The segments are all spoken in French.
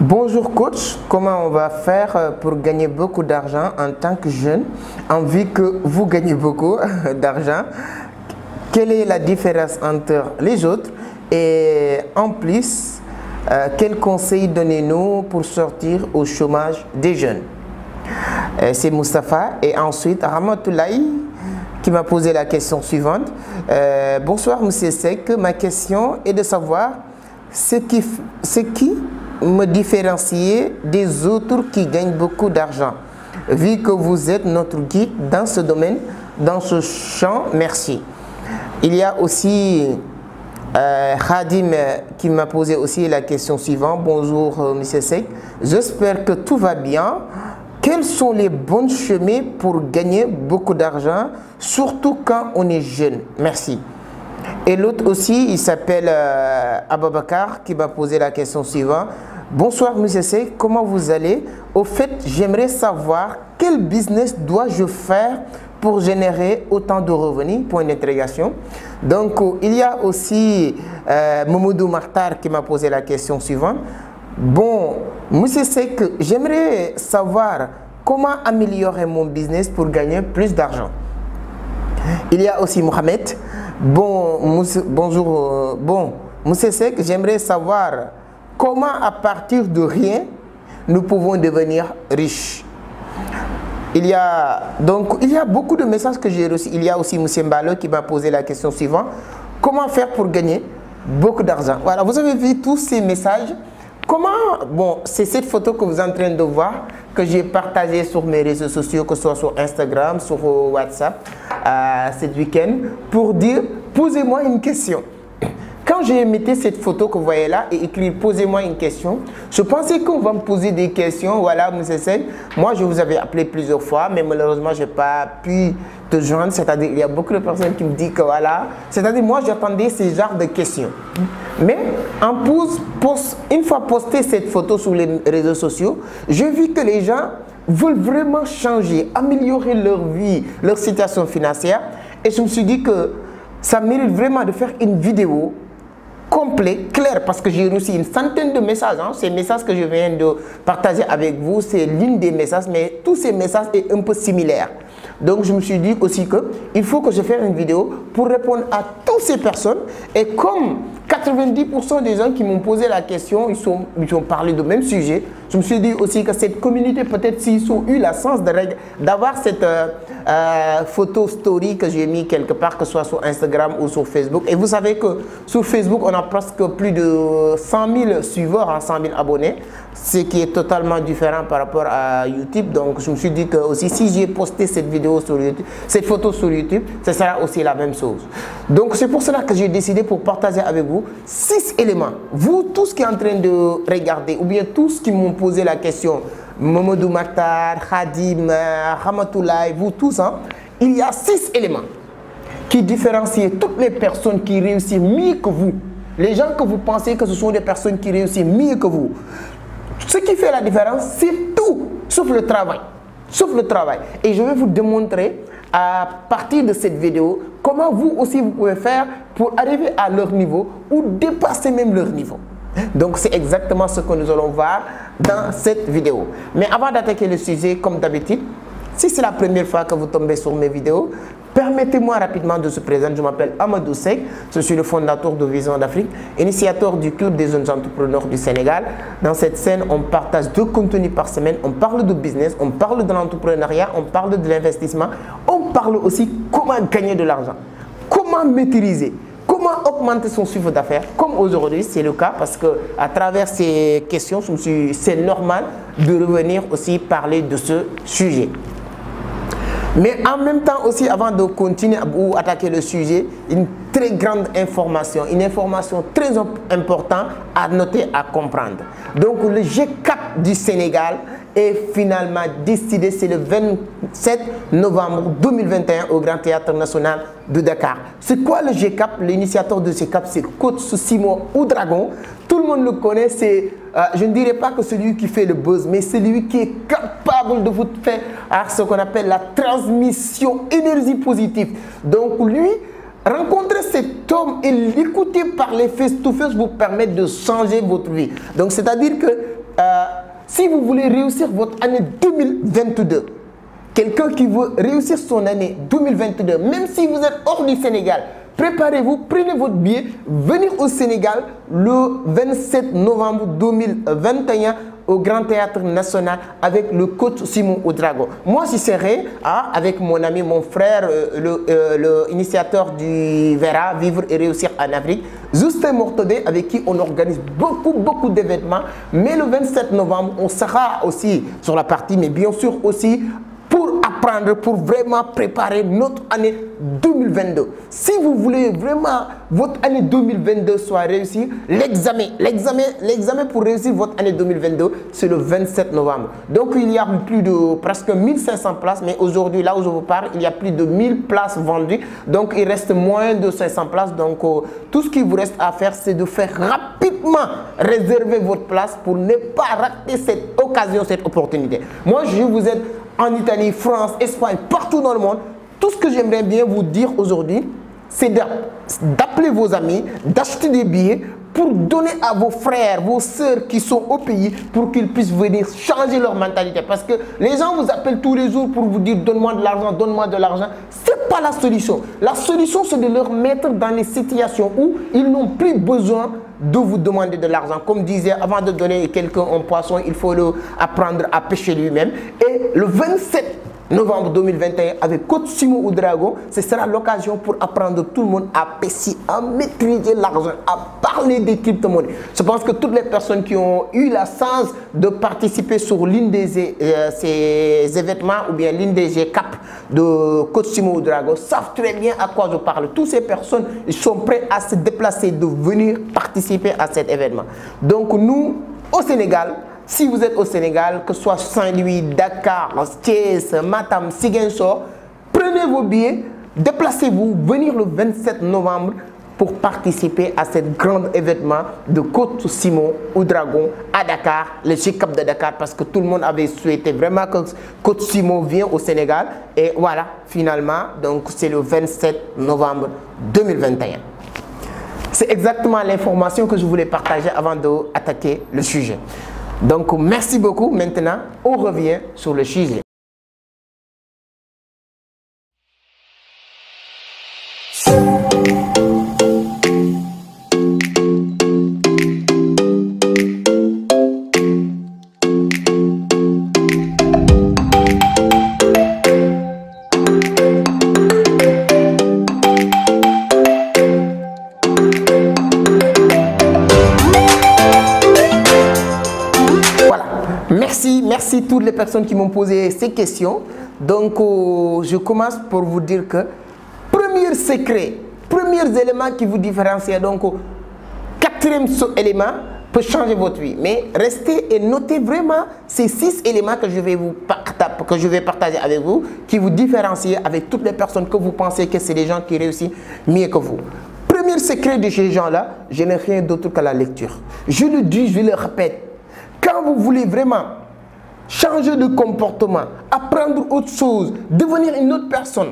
Bonjour coach, comment on va faire pour gagner beaucoup d'argent en tant que jeune, envie que vous gagnez beaucoup d'argent? Quelle est la différence entre les autres? Et en plus, quels conseils donnez-nous pour sortir au chômage des jeunes? C'est Moustapha et ensuite Ramatoulaye qui m'a posé la question suivante. Bonsoir Monsieur Seck, ma question est de savoir ce qui me différencier des autres qui gagnent beaucoup d'argent. Vu que vous êtes notre guide dans ce domaine, dans ce champ, merci. Il y a aussi Khadim qui m'a posé aussi la question suivante. Bonjour Monsieur Seck, j'espère que tout va bien. Quels sont les bons chemins pour gagner beaucoup d'argent, surtout quand on est jeune? Merci. Et l'autre aussi, il s'appelle Ababakar qui m'a posé la question suivante. Bonsoir Monsieur Seck, comment vous allez? Au fait, j'aimerais savoir quel business dois-je faire pour générer autant de revenus? Point d'interrogation. Donc, il y a aussi Momodou Martar qui m'a posé la question suivante. Bon, Monsieur Seck, j'aimerais savoir comment améliorer mon business pour gagner plus d'argent. Il y a aussi Mohamed. Bonjour. Bon, Monsieur Seck, j'aimerais savoir comment à partir de rien nous pouvons devenir riches. Il y a beaucoup de messages que j'ai reçus. Il y a aussi M. Mbalo qui m'a posé la question suivante. Comment faire pour gagner beaucoup d'argent? Voilà, vous avez vu tous ces messages. Comment, bon, c'est cette photo que vous êtes en train de voir que j'ai partagée sur mes réseaux sociaux, que ce soit sur Instagram, sur WhatsApp, cet week-end, pour dire, posez-moi une question. Quand j'ai mis cette photo que vous voyez là et écrit posez-moi une question, je pensais qu'on va me poser des questions. Voilà, Monsieur Seck, moi je vous avais appelé plusieurs fois, mais malheureusement je n'ai pas pu te joindre. C'est-à-dire il y a beaucoup de personnes qui me disent que voilà, c'est-à-dire moi j'attendais ce genre de questions. Mais une fois posté cette photo sur les réseaux sociaux, j'ai vu que les gens veulent vraiment changer, améliorer leur vie, leur situation financière. Et je me suis dit que ça mérite vraiment de faire une vidéo complet, clair, parce que j'ai reçu une centaine de messages. Ces messages que je viens de partager avec vous, c'est l'une des messages, mais tous ces messages sont un peu similaires. Donc je me suis dit aussi qu'il faut que je fasse une vidéo pour répondre à toutes ces personnes. Et comme 90% des gens qui m'ont posé la question, ils ont parlé du même sujet, je me suis dit aussi que cette communauté, peut-être s'ils ont eu la chance d'avoir cette photo story que j'ai mis quelque part, que ce soit sur Instagram ou sur Facebook. Et vous savez que sur Facebook, on a presque plus de 100 000 suiveurs, 100 000 abonnés, ce qui est totalement différent par rapport à YouTube. Donc je me suis dit que aussi si j'ai posté cette vidéo sur YouTube, cette photo sur YouTube, ce sera aussi la même chose. Donc c'est pour cela que j'ai décidé pour partager avec vous 6 éléments. Vous tous qui êtes en train de regarder, ou bien tous qui m'ont posé la question, Momodou Maktar, Khadim, Ramatoulaye, vous tous, il y a 6 éléments qui différencient toutes les personnes qui réussissent mieux que vous. Les gens que vous pensez que ce sont des personnes qui réussissent mieux que vous. Ce qui fait la différence, c'est tout, sauf le travail. Sauf le travail. Et je vais vous démontrer à partir de cette vidéo comment vous aussi vous pouvez faire pour arriver à leur niveau ou dépasser même leur niveau. Donc c'est exactement ce que nous allons voir dans cette vidéo. Mais avant d'attaquer le sujet, comme d'habitude, si c'est la première fois que vous tombez sur mes vidéos, permettez-moi rapidement de se présenter. Je m'appelle Amadou Seck, je suis le fondateur de Vision d'Afrique, initiateur du Club des jeunes entrepreneurs du Sénégal. Dans cette scène, on partage 2 contenus par semaine, on parle de business, on parle de l'entrepreneuriat, on parle de l'investissement, on parle aussi comment gagner de l'argent, comment maîtriser, comment augmenter son chiffre d'affaires, comme aujourd'hui c'est le cas, parce que à travers ces questions, c'est normal de revenir aussi parler de ce sujet. Mais en même temps aussi, avant de continuer ou attaquer le sujet, une très grande information, une information très importante à noter, à comprendre. Donc le G4 du Sénégal est finalement décidé, c'est le 27 novembre 2021 au Grand Théâtre National de Dakar. C'est quoi le G4? L'initiateur de ce G4, c'est coach Simon Oudragon. Tout le monde le connaît, c'est, je ne dirais pas que celui qui fait le buzz, mais celui qui est capable de vous faire ce qu'on appelle la transmission énergie positive. Donc lui, rencontrer cet homme et l'écouter parler face-to-face vous permet de changer votre vie. Donc c'est-à-dire que si vous voulez réussir votre année 2022, quelqu'un qui veut réussir son année 2022, même si vous êtes hors du Sénégal, préparez-vous, prenez votre billet, venez au Sénégal le 27 novembre 2021 au Grand Théâtre National avec le coach Simon Ouedraogo. Moi, j'y serai avec mon ami, mon frère, l'initiateur du VERA, Vivre et Réussir en Afrique, Justin Mortodé, avec qui on organise beaucoup d'événements. Mais le 27 novembre, on sera aussi sur la partie, mais bien sûr aussi pour apprendre, pour vraiment préparer notre année 2022. Si vous voulez vraiment votre année 2022 soit réussie, l'examen pour réussir votre année 2022, c'est le 27 novembre. Donc il y a plus de presque 1500 places, mais aujourd'hui, là où je vous parle, il y a plus de 1000 places vendues. Donc il reste moins de 500 places. Donc tout ce qui vous reste à faire, c'est de faire rapidement réserver votre place pour ne pas rater cette occasion, cette opportunité. Moi, je vous aide en Italie, France, Espagne, partout dans le monde. Tout ce que j'aimerais bien vous dire aujourd'hui, c'est d'appeler vos amis, d'acheter des billets pour donner à vos frères, vos sœurs qui sont au pays pour qu'ils puissent venir changer leur mentalité. Parce que les gens vous appellent tous les jours pour vous dire donne-moi de l'argent, donne-moi de l'argent. Ce n'est pas la solution. La solution, c'est de leur mettre dans les situations où ils n'ont plus besoin de vous demander de l'argent. Comme disait, avant de donner quelqu'un un poisson, il faut apprendre à pêcher lui-même. Et le 27 novembre 2021, avec coach Simon Ouedraogo, ce sera l'occasion pour apprendre tout le monde à pêcher, à maîtriser l'argent, à parler des crypto-monnaies. Je pense que toutes les personnes qui ont eu la chance de participer sur l'une de ces événements ou bien l'une des GCAP de coach Simon Ouedraogo savent très bien à quoi je parle. Toutes ces personnes, ils sont prêts à se déplacer, de venir participer à cet événement. Donc nous, au Sénégal, si vous êtes au Sénégal, que ce soit Saint-Louis, Dakar, Thiès, Matam, Ziguinchor, prenez vos billets, déplacez-vous, venir le 27 novembre pour participer à ce grand événement de coach Simon Ouedraogo à Dakar, le GCAP de Dakar, parce que tout le monde avait souhaité vraiment que coach Simon vienne au Sénégal. Et voilà, finalement, donc c'est le 27 novembre 2021. C'est exactement l'information que je voulais partager avant d'attaquer le sujet. Donc, merci beaucoup. Maintenant, on revient sur le sujet. Merci toutes les personnes qui m'ont posé ces questions. Donc, je commence pour vous dire que premier secret, premier élément qui vous différencie, donc quatrième élément peut changer votre vie. Mais restez et notez vraiment ces 6 éléments que je vais partager avec vous, qui vous différencient avec toutes les personnes que vous pensez que c'est des gens qui réussissent mieux que vous. Premier secret de ces gens-là, je n'ai rien d'autre que la lecture. Je le dis, je le répète. Quand vous voulez vraiment changer de comportement, apprendre autre chose, devenir une autre personne,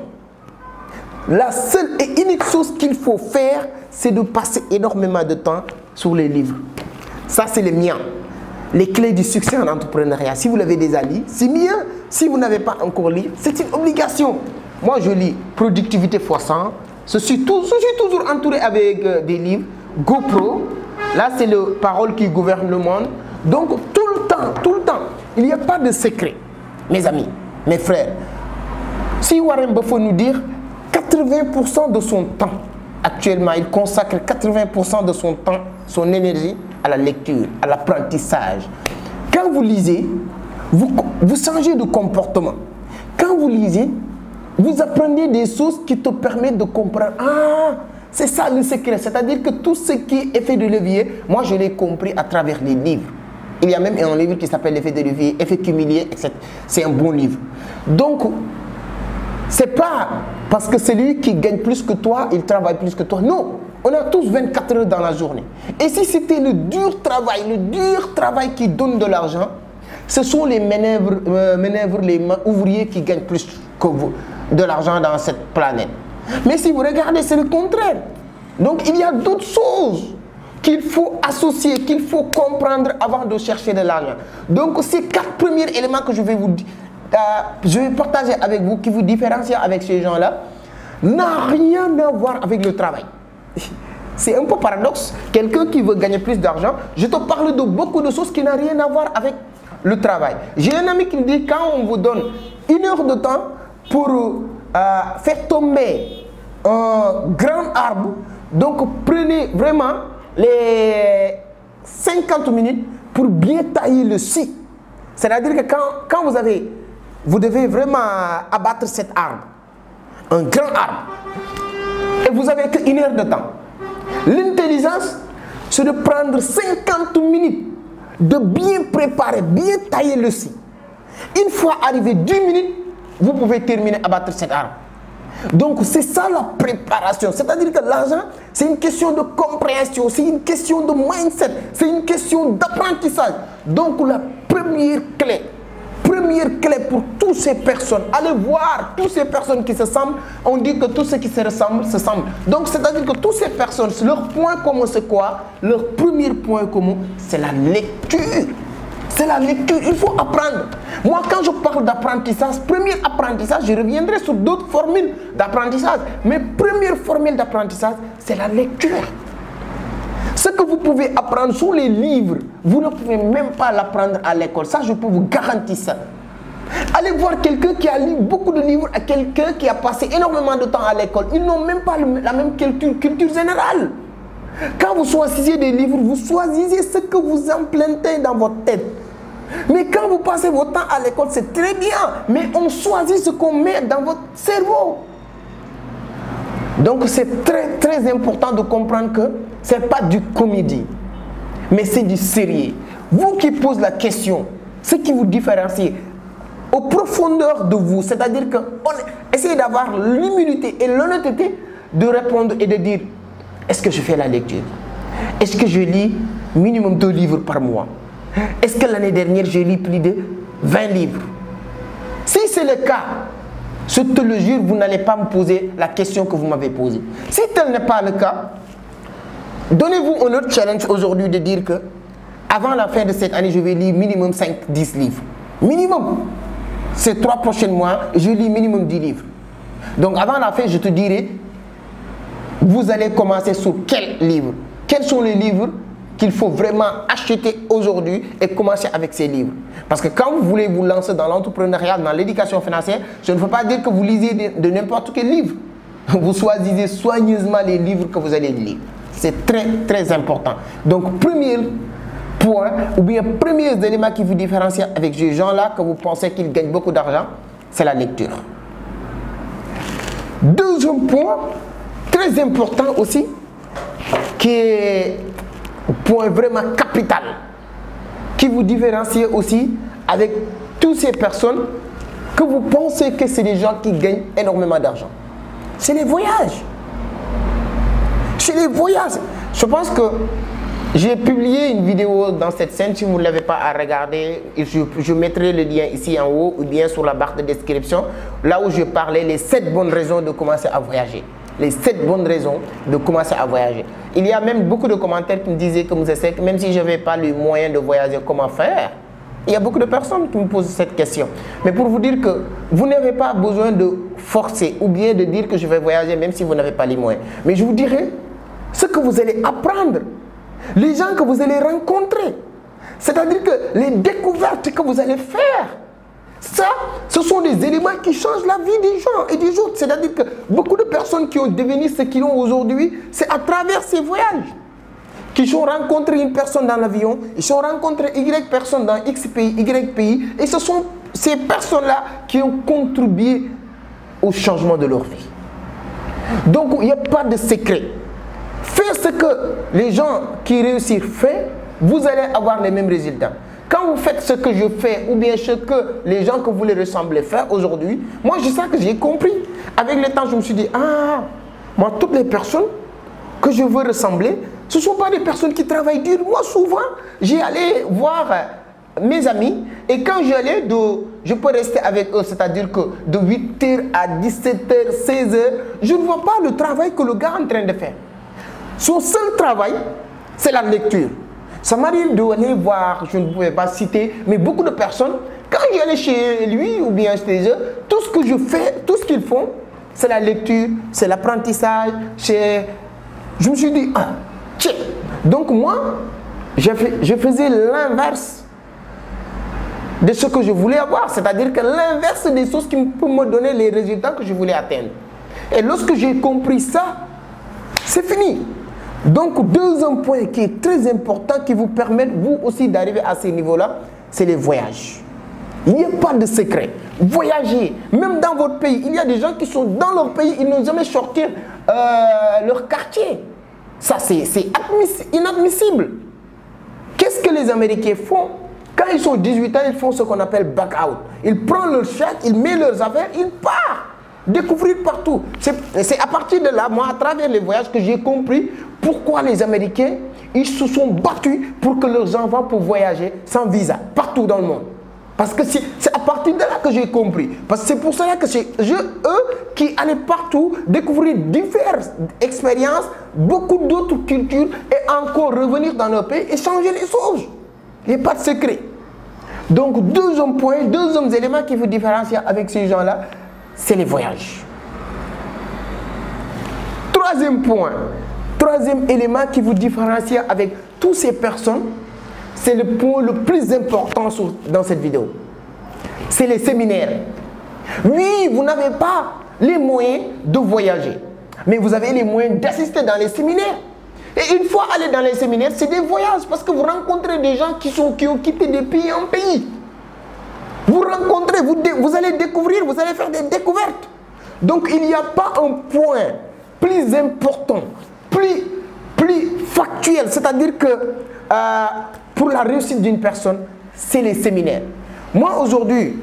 la seule et unique chose qu'il faut faire, c'est de passer énormément de temps sur les livres. Ça, c'est les miens. Les clés du succès en entrepreneuriat. Si vous l'avez déjà lu, c'est mieux. Si vous n'avez pas encore lu, c'est une obligation. Moi, je lis Productivité x100. Je suis toujours entouré avec des livres. GoPro. Là, c'est le parole qui gouverne le monde. Donc, tout le temps, il n'y a pas de secret. Mes amis, mes frères, si Warren Buffett nous dit 80% de son temps, actuellement, il consacre 80% de son temps, son énergie à la lecture, à l'apprentissage. Quand vous lisez, vous changez de comportement. Quand vous lisez, vous apprenez des choses qui te permettent de comprendre. Ah, c'est ça le secret. C'est-à-dire que tout ce qui est effet de levier, moi je l'ai compris à travers les livres. Il y a même un livre qui s'appelle L'effet de levier, effet cumulé, etc. C'est un bon livre. Donc, c'est pas parce que celui qui gagne plus que toi, il travaille plus que toi. Non, on a tous 24 heures dans la journée. Et si c'était le dur travail qui donne de l'argent, ce sont les manœuvres, les ouvriers qui gagnent plus que vous de l'argent dans cette planète. Mais si vous regardez, c'est le contraire. Donc, il y a d'autres choses qu'il faut associer, qu'il faut comprendre avant de chercher de l'argent. Donc, ces 4 premiers éléments que je vais partager avec vous, qui vous différencient avec ces gens-là, n'a rien à voir avec le travail. C'est un peu paradoxe. Quelqu'un qui veut gagner plus d'argent, je te parle de beaucoup de choses qui n'ont rien à voir avec le travail. J'ai un ami qui me dit, quand on vous donne 1 heure de temps pour faire tomber un grand arbre, donc prenez vraiment les 50 minutes pour bien tailler le scie. C'est-à-dire que quand vous devez vraiment abattre cet arbre, un grand arbre, et vous n'avez qu'1 heure de temps. L'intelligence, c'est de prendre 50 minutes, de bien préparer, bien tailler le scie. Une fois arrivé 10 minutes, vous pouvez terminer à abattre cet arbre. Donc c'est ça la préparation. C'est-à-dire que l'argent, c'est une question de compréhension, c'est une question de mindset, c'est une question d'apprentissage. Donc la première clé pour toutes ces personnes, allez voir toutes ces personnes qui se semblent, on dit que tout ce qui se ressemble, se semble. Donc c'est-à-dire que toutes ces personnes, leur point commun c'est quoi? Leur premier point commun, c'est la lecture. C'est la lecture, il faut apprendre. Moi, quand je parle d'apprentissage, premier apprentissage, je reviendrai sur d'autres formules d'apprentissage. Mais première formule d'apprentissage, c'est la lecture. Ce que vous pouvez apprendre sur les livres, vous ne pouvez même pas l'apprendre à l'école. Ça, je peux vous garantir ça. Allez voir quelqu'un qui a lu beaucoup de livres à quelqu'un qui a passé énormément de temps à l'école. Ils n'ont même pas la même culture générale. Quand vous choisissez des livres, vous choisissez ce que vous implantez dans votre tête. Mais quand vous passez votre temps à l'école, c'est très bien. Mais on choisit ce qu'on met dans votre cerveau. Donc c'est très important de comprendre que ce n'est pas du comédie, mais c'est du sérieux. Vous qui posez la question, ce qui vous différencie, au profondeur de vous, c'est-à-dire que essayez d'avoir l'humilité et l'honnêteté de répondre et de dire, est-ce que je fais la lecture? Est-ce que je lis minimum 2 livres par mois? Est-ce que l'année dernière, j'ai lu plus de 20 livres? Si c'est le cas, je te le jure, vous n'allez pas me poser la question que vous m'avez posée. Si tel n'est pas le cas, donnez-vous un autre challenge aujourd'hui de dire que avant la fin de cette année, je vais lire minimum 5-10 livres. Minimum. Ces 3 prochains mois, je lis minimum 10 livres. Donc avant la fin, je te dirai, vous allez commencer sur quel livre? Quels sont les livres qu'il faut vraiment acheter aujourd'hui et commencer avec ces livres? Parce que quand vous voulez vous lancer dans l'entrepreneuriat, dans l'éducation financière, je ne veux pas dire que vous lisez de n'importe quel livre. Vous choisissez soigneusement les livres que vous allez lire. C'est très important. Donc, premier point, ou bien premier élément qui vous différencie avec ces gens-là, que vous pensez qu'ils gagnent beaucoup d'argent, c'est la lecture. Deuxième point, très important aussi, qui est un point vraiment capital, qui vous différencie aussi avec toutes ces personnes que vous pensez que c'est des gens qui gagnent énormément d'argent. C'est les voyages. C'est les voyages. Je pense que j'ai publié une vidéo dans cette chaîne. Si vous ne l'avez pas à regarder, je mettrai le lien ici en haut ou bien sur la barre de description, là où je parlais les 7 bonnes raisons de commencer à voyager. Les 7 bonnes raisons de commencer à voyager. Il y a même beaucoup de commentaires qui me disaient que même si je n'avais pas le moyen de voyager, comment faire? Il y a beaucoup de personnes qui me posent cette question. Mais pour vous dire que vous n'avez pas besoin de forcer ou bien de dire que je vais voyager même si vous n'avez pas les moyens. Mais je vous dirai ce que vous allez apprendre, les gens que vous allez rencontrer. C'est-à-dire que les découvertes que vous allez faire, ça, ce sont des éléments qui changent la vie des gens et des autres. C'est-à-dire que beaucoup de personnes qui ont devenu ce qu'ils ont aujourd'hui, c'est à travers ces voyages. Qu'ils ont rencontré une personne dans l'avion, ils ont rencontré Y personnes dans X pays, Y pays, et ce sont ces personnes-là qui ont contribué au changement de leur vie. Donc, il n'y a pas de secret. Faites ce que les gens qui réussissent font, vous allez avoir les mêmes résultats. Quand vous faites ce que je fais, ou bien ce que les gens que vous les ressemblez font aujourd'hui, moi, c'est ça que j'ai compris. Avec le temps, je me suis dit, ah, moi, toutes les personnes que je veux ressembler, ce ne sont pas des personnes qui travaillent dur. Moi, souvent, j'ai allé voir mes amis et quand j'allais, je peux rester avec eux, c'est-à-dire que de 8h à 17h, 16h, je ne vois pas le travail que le gars est en train de faire. Son seul travail, c'est la lecture. Ça m'arrive d'aller voir, je ne pouvais pas citer, mais beaucoup de personnes, quand j'allais chez lui ou bien chez eux, tout ce que je fais, tout ce qu'ils font, c'est la lecture, c'est l'apprentissage, je me suis dit, ah, tiens. Donc moi, je faisais l'inverse de ce que je voulais avoir, c'est-à-dire que l'inverse des choses qui peuvent me donner les résultats que je voulais atteindre. Et lorsque j'ai compris ça, c'est fini. Donc, deuxième point qui est très important, qui vous permet vous aussi d'arriver à ces niveaux-là, c'est les voyages. Il n'y a pas de secret. Voyager, même dans votre pays, il y a des gens qui sont dans leur pays, ils n'ont jamais sorti leur quartier. Ça, c'est inadmissible. Qu'est-ce que les Américains font? Quand ils sont 18 ans, ils font ce qu'on appelle back-out. Ils prennent leur chèque, ils mettent leurs affaires, ils partent. Découvrir partout. C'est à partir de là, moi, à travers les voyages, que j'ai compris pourquoi les Américains, ils se sont battus pour que leurs enfants puissent voyager sans visa, partout dans le monde. Parce que c'est à partir de là que j'ai compris. Parce que c'est pour cela que c'est eux qui allaient partout découvrir diverses expériences, beaucoup d'autres cultures et encore revenir dans leur pays et changer les choses. Il n'y a pas de secret. Donc, deuxième point, deuxième élément qui vous différencie avec ces gens-là, c'est les voyages. Troisième point, troisième élément qui vous différencie avec toutes ces personnes, c'est le point le plus important dans cette vidéo. C'est les séminaires. Oui, vous n'avez pas les moyens de voyager, mais vous avez les moyens d'assister dans les séminaires. Et une fois aller dans les séminaires, c'est des voyages parce que vous rencontrez des gens qui ont quitté des pays en pays. Vous rencontrez, vous allez découvrir, vous allez faire des découvertes. Donc il n'y a pas un point plus important, plus factuel, c'est-à-dire que pour la réussite d'une personne, c'est les séminaires. Moi aujourd'hui,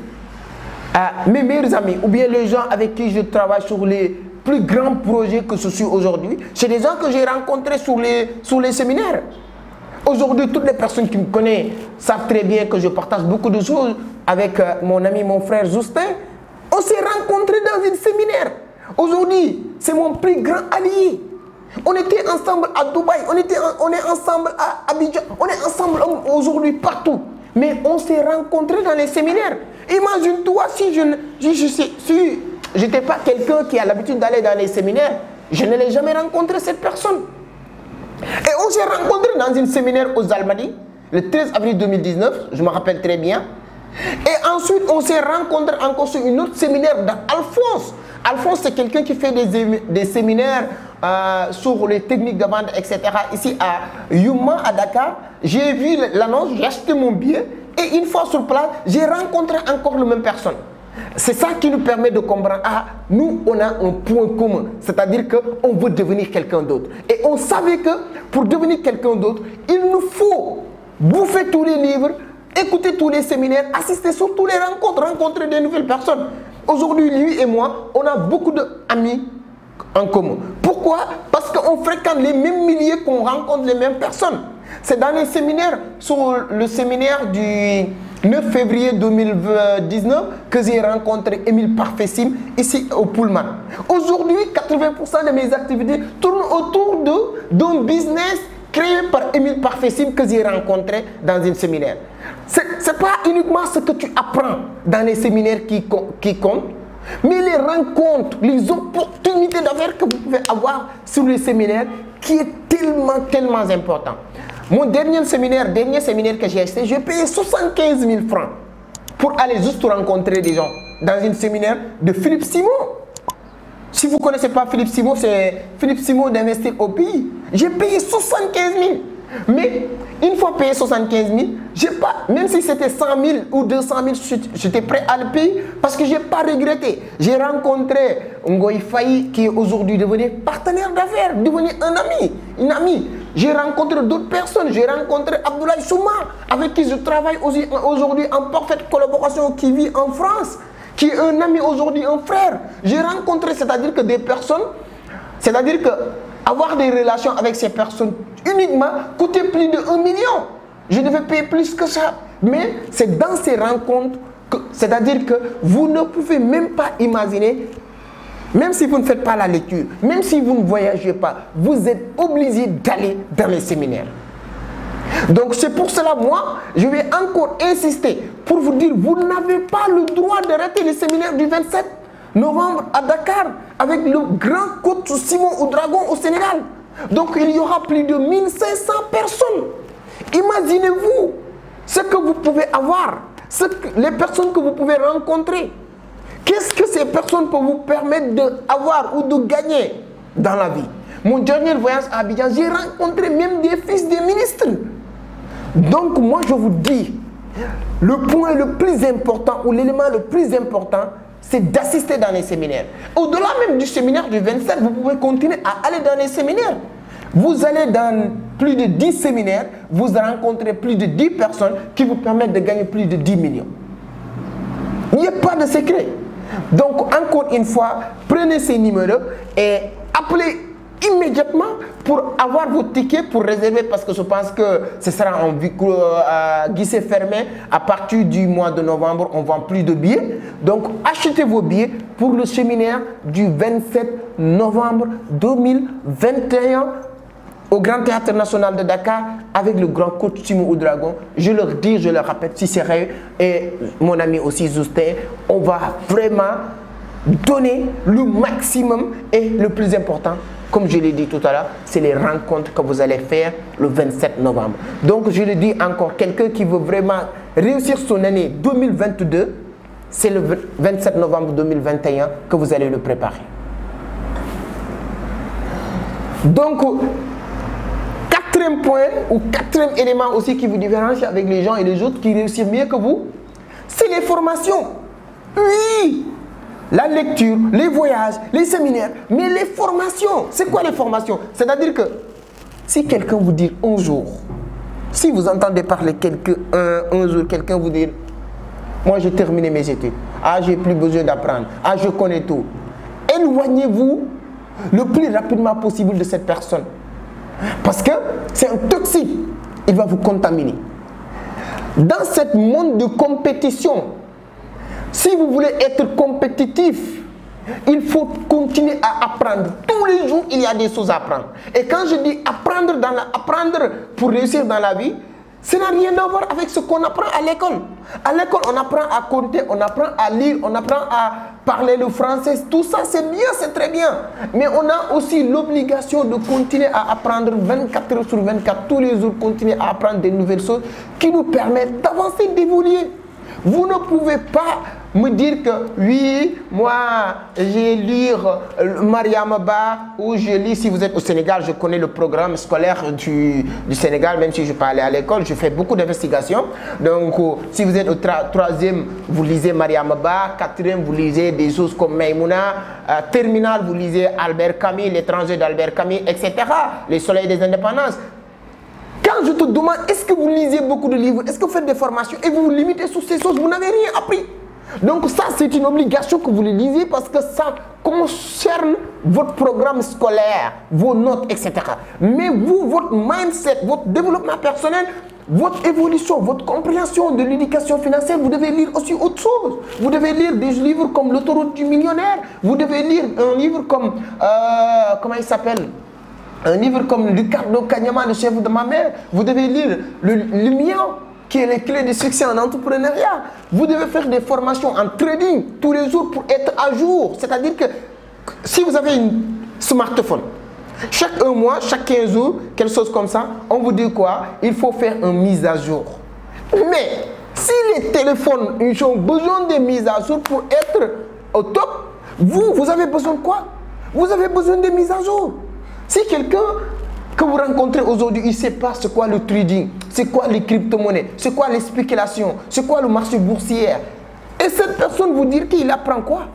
mes meilleurs amis ou bien les gens avec qui je travaille sur les plus grands projets que je suis aujourd'hui, c'est des gens que j'ai rencontrés sur les séminaires. Aujourd'hui, toutes les personnes qui me connaissent savent très bien que je partage beaucoup de choses avec mon ami, mon frère Justin. On s'est rencontrés dans un séminaire. Aujourd'hui, c'est mon plus grand allié. On était ensemble à Dubaï, on est ensemble à Abidjan, on est ensemble aujourd'hui partout. Mais on s'est rencontrés dans les séminaires. Imagine-toi si je n'étais pas quelqu'un qui a l'habitude d'aller dans les séminaires, je ne l'ai jamais rencontré cette personne. Et on s'est rencontrés dans un séminaire aux Almadies, le 13 avril 2019, je me rappelle très bien. Et ensuite, on s'est rencontrés encore sur un autre séminaire d'Alphonse. Alphonse, c'est quelqu'un qui fait des séminaires sur les techniques de vente, etc. Ici à Yuma, à Dakar. J'ai vu l'annonce, j'ai acheté mon billet. Et une fois sur place, j'ai rencontré encore la même personne. C'est ça qui nous permet de comprendre, nous, on a un point commun. C'est-à-dire qu'on veut devenir quelqu'un d'autre. Et on savait que pour devenir quelqu'un d'autre, il nous faut bouffer tous les livres, écouter tous les séminaires, assister sur tous les rencontres, rencontrer de nouvelles personnes. Aujourd'hui, lui et moi, on a beaucoup d'amis en commun. Pourquoi? Parce qu'on fréquente les mêmes milieux, qu'on rencontre les mêmes personnes. C'est dans les séminaires, sur le séminaire du 9 février 2019 que j'ai rencontré Émile Parfessim ici au Pullman. Aujourd'hui, 80% de mes activités tournent autour d'un business créé par Émile Parfessim que j'ai rencontré dans un séminaire. Ce n'est pas uniquement ce que tu apprends dans les séminaires qui comptent, mais les rencontres, les opportunités d'affaires que vous pouvez avoir sur les séminaires qui est tellement important. Mon dernier séminaire que j'ai acheté, j'ai payé 75 000 francs pour aller juste rencontrer des gens dans un séminaire de Philippe Simon. Si vous ne connaissez pas Philippe Simon, c'est Philippe Simon d'Investir au pays. J'ai payé 75 000. Mais une fois payé 75 000, même si c'était 100 000 ou 200 000, j'étais prêt à le payer parce que je n'ai pas regretté. J'ai rencontré Ngoï Faye qui est aujourd'hui devenu partenaire d'affaires, devenu un ami, une amie. J'ai rencontré d'autres personnes. J'ai rencontré Abdoulaye Souma, avec qui je travaille aujourd'hui en parfaite collaboration, qui vit en France, qui est un ami aujourd'hui, un frère. J'ai rencontré, c'est-à-dire que des personnes, c'est-à-dire que avoir des relations avec ces personnes uniquement coûtait plus de 1 million. Je devais payer plus que ça. Mais c'est dans ces rencontres, c'est-à-dire que vous ne pouvez même pas imaginer, même si vous ne faites pas la lecture, même si vous ne voyagez pas, vous êtes obligé d'aller dans les séminaires. Donc c'est pour cela, moi, je vais encore insister pour vous dire, vous n'avez pas le droit d'arrêter le séminaire du 27 novembre à Dakar avec le grand coach Simon Oudragon au Sénégal. Donc il y aura plus de 1500 personnes. Imaginez-vous ce que vous pouvez avoir, les personnes que vous pouvez rencontrer. Qu'est-ce que ces personnes peuvent vous permettre d'avoir ou de gagner dans la vie? Mon dernier voyage à Abidjan, j'ai rencontré même des fils des ministres. Donc moi je vous dis, le point le plus important ou l'élément le plus important, c'est d'assister dans les séminaires. Au-delà même du séminaire du 27, vous pouvez continuer à aller dans les séminaires. Vous allez dans plus de 10 séminaires, vous rencontrez plus de 10 personnes qui vous permettent de gagner plus de 10 millions. Il n'y a pas de secret. Donc encore une fois, prenez ces numéros et appelez immédiatement pour avoir vos tickets pour réserver, parce que je pense que ce sera en guichet fermé. À partir du mois de novembre, on vend plus de billets. Donc achetez vos billets pour le séminaire du 27 novembre 2021 au Grand Théâtre National de Dakar avec le grand coach Simon Oudragon. Je leur dis, je leur rappelle, si c'est vrai, et mon ami aussi Zoustin, on va vraiment donner le maximum, et le plus important, comme je l'ai dit tout à l'heure, c'est les rencontres que vous allez faire le 27 novembre. Donc je le dis encore, quelqu'un qui veut vraiment réussir son année 2022, c'est le 27 novembre 2021 que vous allez le préparer. Donc, quatrième point ou quatrième élément aussi qui vous différencie avec les gens et les autres qui réussissent mieux que vous, c'est les formations. Oui, la lecture, les voyages, les séminaires, mais les formations. C'est quoi les formations? C'est-à-dire que si quelqu'un vous dit un jour, si vous entendez parler un jour, quelqu'un vous dit, moi j'ai terminé mes études, ah j'ai plus besoin d'apprendre, ah je connais tout. Éloignez-vous le plus rapidement possible de cette personne. Parce que c'est un toxique, il va vous contaminer. Dans ce monde de compétition, si vous voulez être compétitif, il faut continuer à apprendre. Tous les jours, il y a des choses à apprendre. Et quand je dis apprendre pour réussir dans la vie, ça n'a rien à voir avec ce qu'on apprend à l'école. À l'école, on apprend à compter, on apprend à lire, on apprend à parler le français. Tout ça, c'est bien, c'est très bien. Mais on a aussi l'obligation de continuer à apprendre 24 heures sur 24, tous les jours, continuer à apprendre des nouvelles choses qui nous permettent d'avancer, d'évoluer. Vous ne pouvez pas me dire que oui, moi j'ai lu Mariama Ba, ou je lis, si vous êtes au Sénégal, je connais le programme scolaire du Sénégal, même si je ne suis pas allé à l'école, je fais beaucoup d'investigations. Donc si vous êtes au troisième, vous lisez Mariama Ba, quatrième, vous lisez des choses comme Maïmouna, terminale, vous lisez Albert Camus, L'étranger d'Albert Camus, etc. Les soleils des indépendances. Quand je te demande, est-ce que vous lisez beaucoup de livres, est-ce que vous faites des formations et vous vous limitez sur ces choses, vous n'avez rien appris. Donc ça, c'est une obligation que vous les lisez parce que ça concerne votre programme scolaire, vos notes, etc. Mais vous, votre mindset, votre développement personnel, votre évolution, votre compréhension de l'éducation financière, vous devez lire aussi autre chose. Vous devez lire des livres comme L'autoroute du millionnaire. Vous devez lire un livre comme, comment il s'appelle? Un livre comme Ricardo Kanyama, le chef de ma mère. Vous devez lire le mien, qui est les clés du succès en entrepreneuriat. Vous devez faire des formations en trading tous les jours pour être à jour. C'est-à-dire que si vous avez un smartphone, chaque un mois, chaque 15 jours, quelque chose comme ça, on vous dit quoi? Il faut faire une mise à jour. Mais si les téléphones ils ont besoin de mise à jour pour être au top, vous avez besoin de quoi? Vous avez besoin de mise à jour. Si quelqu'un que vous rencontrez aujourd'hui, il ne sait pas c'est quoi le trading, c'est quoi les crypto-monnaies, c'est quoi les spéculations, c'est quoi le marché boursier. Et cette personne vous dit qu'il apprend quoi?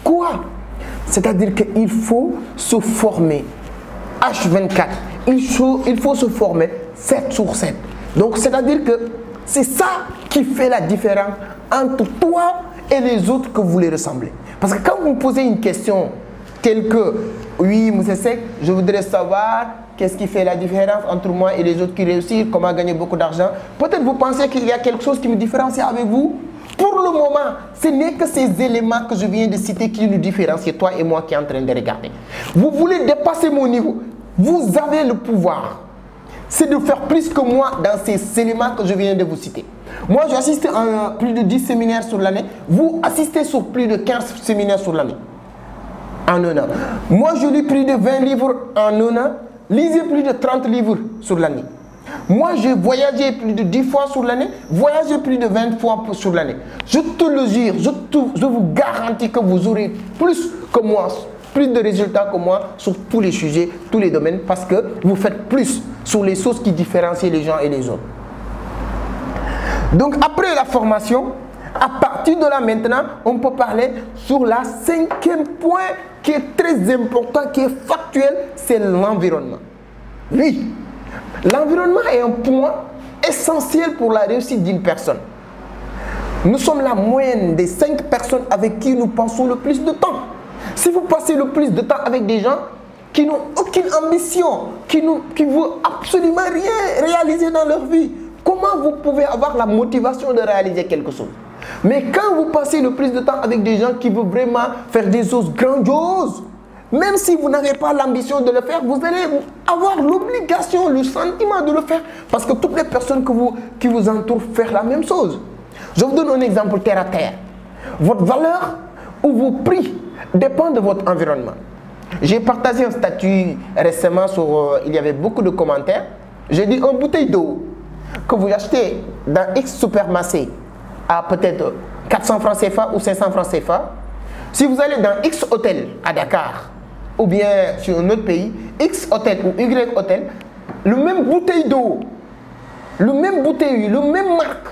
Quoi? C'est-à-dire qu'il faut se former H24. Il faut se former 7 sur 7. Donc c'est-à-dire que c'est ça qui fait la différence entre toi et les autres que vous voulez ressembler. Parce que quand vous me posez une question telle que oui, M. Seck, je voudrais savoir qu'est-ce qui fait la différence entre moi et les autres qui réussissent, comment gagner beaucoup d'argent. Peut-être vous pensez qu'il y a quelque chose qui me différencie avec vous. Pour le moment, ce n'est que ces éléments que je viens de citer qui nous différencient, toi et moi qui est en train de regarder. Vous voulez dépasser mon niveau. Vous avez le pouvoir. c'est de faire plus que moi dans ces éléments que je viens de vous citer. Moi, j'assiste à plus de 10 séminaires sur l'année. Vous assistez sur plus de 15 séminaires sur l'année. En un an. Moi, je lis plus de 20 livres en un an. Lisez plus de 30 livres sur l'année. Moi, j'ai voyagé plus de 10 fois sur l'année. Voyagé plus de 20 fois sur l'année. Je te le jure, je vous garantis que vous aurez plus que moi, plus de résultats que moi sur tous les sujets, tous les domaines, parce que vous faites plus sur les choses qui différencient les gens et les autres. Donc, après la formation, à partir de là maintenant, on peut parler sur la 5e point qui est très important, qui est factuel, c'est l'environnement. Oui, l'environnement est un point essentiel pour la réussite d'une personne. Nous sommes la moyenne des 5 personnes avec qui nous passons le plus de temps. Si vous passez le plus de temps avec des gens qui n'ont aucune ambition, qui ne veulent absolument rien réaliser dans leur vie, comment vous pouvez avoir la motivation de réaliser quelque chose? Mais quand vous passez le plus de temps avec des gens qui veulent vraiment faire des choses grandioses, même si vous n'avez pas l'ambition de le faire, vous allez avoir l'obligation, le sentiment de le faire. Parce que toutes les personnes qui vous entourent font la même chose. Je vous donne un exemple terre à terre. Votre valeur ou vos prix dépendent de votre environnement. J'ai partagé un statut récemment sur... il y avait beaucoup de commentaires. J'ai dit une bouteille d'eau que vous achetez dans X supermarché à peut-être 400 francs CFA ou 500 francs CFA. Si vous allez dans X hôtel à Dakar ou bien sur un autre pays, X hôtel ou Y hôtel, le même bouteille d'eau, le même bouteille, le même marque,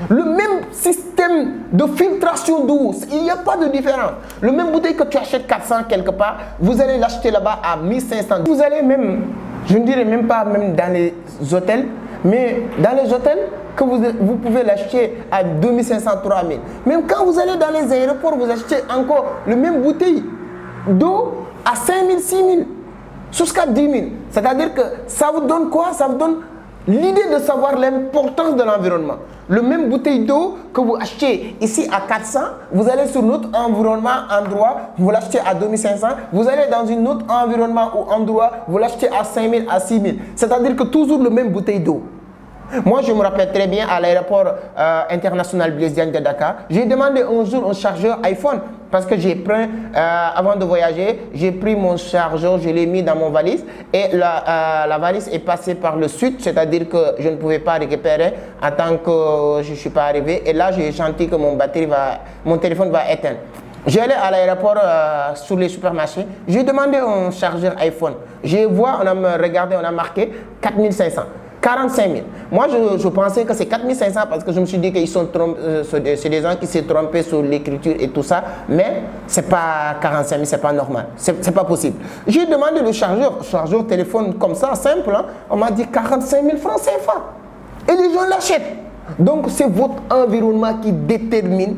le même système de filtration d'eau, il n'y a pas de différence. Le même bouteille que tu achètes 400 quelque part, vous allez l'acheter là-bas à 1500. Vous allez même, je ne dirais même pas même dans les hôtels, mais dans les hôtels, que vous pouvez l'acheter à 2500, 3000. Même quand vous allez dans les aéroports, vous achetez encore le même bouteille d'eau à 5000, 6000, jusqu'à 10 000. C'est-à-dire que ça vous donne quoi? Ça vous donne l'idée de savoir l'importance de l'environnement. Le même bouteille d'eau que vous achetez ici à 400, vous allez sur notre environnement, endroit, vous l'achetez à 2500, vous allez dans un autre environnement ou endroit, vous l'achetez à 5000, à 6000. C'est-à-dire que toujours le même bouteille d'eau. Moi, je me rappelle très bien à l'aéroport international Blaise Diagne de Dakar, j'ai demandé un jour un chargeur iPhone parce que j'ai pris, avant de voyager, j'ai pris mon chargeur, je l'ai mis dans mon valise et la valise est passée par le sud, c'est-à-dire que je ne pouvais pas récupérer en tant que je ne suis pas arrivé. Et là, j'ai senti que mon téléphone va éteindre. J'ai allé à l'aéroport sur les supermarchés, j'ai demandé un chargeur iPhone. Je vois, on a regardé, on a marqué 4500. 45 000. Moi, je pensais que c'est 4500 parce que je me suis dit qu'ils sont trompés, c'est des gens qui s'est trompés sur l'écriture et tout ça, mais c'est pas 45 000, c'est pas normal, c'est pas possible. J'ai demandé le chargeur téléphone comme ça, simple, hein, on m'a dit 45 000 francs CFA. Et les gens l'achètent. Donc, c'est votre environnement qui détermine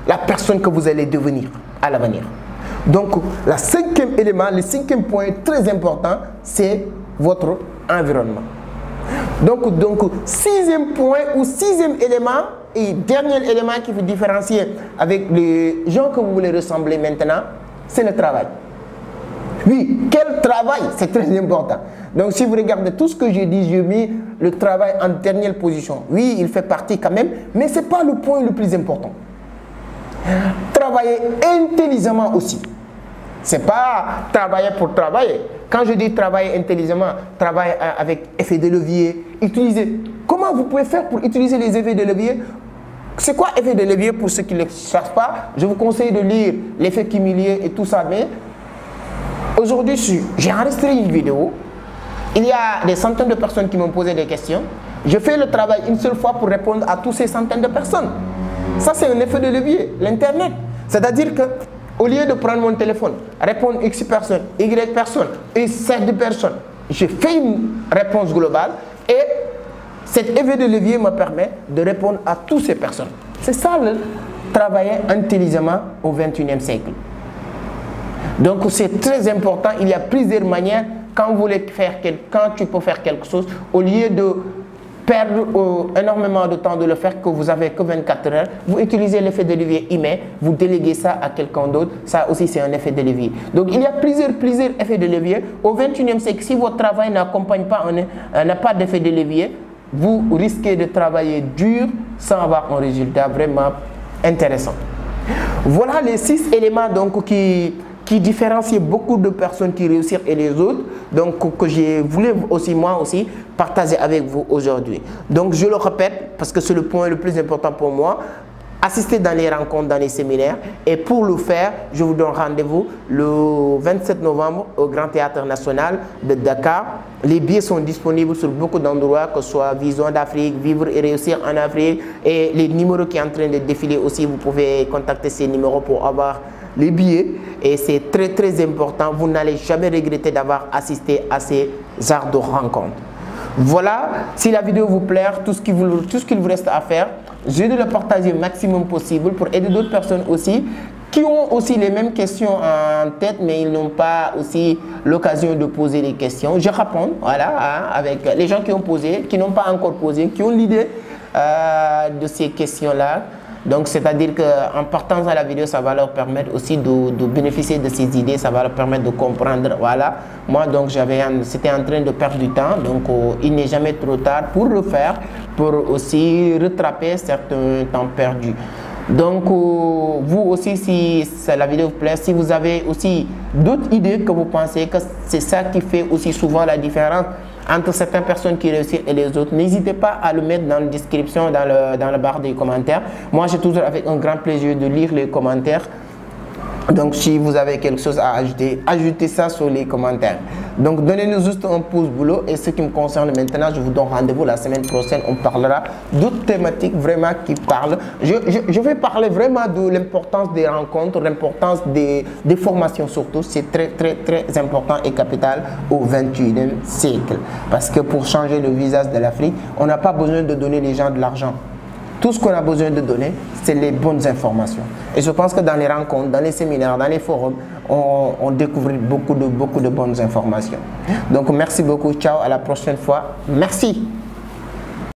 la personne que vous allez devenir à l'avenir. Donc, le 5e élément, le 5e point très important, c'est votre environnement. Donc, 6e point ou 6e élément et dernier élément qui vous différencie avec les gens que vous voulez ressembler maintenant, c'est le travail. Oui, quel travail? C'est très important. Donc, si vous regardez tout ce que j'ai dit, j'ai mis le travail en dernière position. Oui, il fait partie quand même, mais ce n'est pas le point le plus important. Travailler intelligemment aussi. Ce n'est pas travailler pour travailler. Quand je dis travailler intelligemment, travailler avec effet de levier, utiliser. Comment vous pouvez faire pour utiliser les effets de levier? C'est quoi effet de levier pour ceux qui ne le savent pas? Je vous conseille de lire l'effet cumulé et tout ça. Mais aujourd'hui, j'ai enregistré une vidéo. Il y a des centaines de personnes qui m'ont posé des questions. Je fais le travail une seule fois pour répondre à toutes ces centaines de personnes. Ça, c'est un effet de levier, l'Internet. C'est-à-dire que au lieu de prendre mon téléphone, répondre X personnes, Y personnes et Z personnes, je fais une réponse globale et cet effet de levier me permet de répondre à toutes ces personnes. C'est ça le travailler intelligemment au XXIe siècle. Donc c'est très important, il y a plusieurs manières quand tu peux faire quelque chose, au lieu de perdre énormément de temps de le faire, que vous avez que 24 heures, vous utilisez l'effet de levier IME, vous déléguez ça à quelqu'un d'autre, ça aussi c'est un effet de levier. Donc il y a plusieurs effets de levier. Au 21e siècle, si votre travail n'accompagne pas, n'a pas d'effet de levier, vous risquez de travailler dur sans avoir un résultat vraiment intéressant. Voilà les 6 éléments donc qui différencient beaucoup de personnes qui réussissent et les autres, donc que je voulais aussi moi aussi partager avec vous aujourd'hui. Donc je le répète parce que c'est le point le plus important pour moi. Assister dans les rencontres, dans les séminaires, et pour le faire, je vous donne rendez-vous le 27 novembre au Grand Théâtre National de Dakar. Les billets sont disponibles sur beaucoup d'endroits, que ce soit Vision d'Afrique, Vivre et Réussir en Afrique, et les numéros qui sont en train de défiler aussi, vous pouvez contacter ces numéros pour avoir les billets, et c'est très très important, vous n'allez jamais regretter d'avoir assisté à ces genres de rencontres. Voilà, si la vidéo vous plaît, tout ce qu'il vous reste à faire, je vais le partager le maximum possible pour aider d'autres personnes aussi qui ont aussi les mêmes questions en tête, mais ils n'ont pas aussi l'occasion de poser les questions. Je réponds, voilà, avec les gens qui ont posé, qui n'ont pas encore posé, qui ont l'idée de ces questions-là. Donc, c'est-à-dire qu'en partant à la vidéo, ça va leur permettre aussi de bénéficier de ces idées, ça va leur permettre de comprendre. Voilà, moi, donc, c'était en train de perdre du temps, donc il n'est jamais trop tard pour le faire, pour aussi rattraper certains temps perdus. Donc, vous aussi, si la vidéo vous plaît, si vous avez aussi d'autres idées que vous pensez que c'est ça qui fait aussi souvent la différence entre certaines personnes qui réussissent et les autres, n'hésitez pas à le mettre dans la description, dans la barre des commentaires. Moi, j'ai toujours avec un grand plaisir de lire les commentaires. Donc, si vous avez quelque chose à ajouter, ajoutez ça sur les commentaires. Donc, donnez-nous juste un pouce bleu. Et ce qui me concerne maintenant, je vous donne rendez-vous la semaine prochaine. On parlera d'autres thématiques vraiment qui parlent. Je vais parler vraiment de l'importance des rencontres, l'importance des formations surtout. C'est très, très, très important et capital au 21e siècle. Parce que pour changer le visage de l'Afrique, on n'a pas besoin de donner les gens de l'argent. Tout ce qu'on a besoin de donner, c'est les bonnes informations. Et je pense que dans les rencontres, dans les séminaires, dans les forums, on découvre beaucoup de bonnes informations. Donc, merci beaucoup. Ciao, à la prochaine fois. Merci.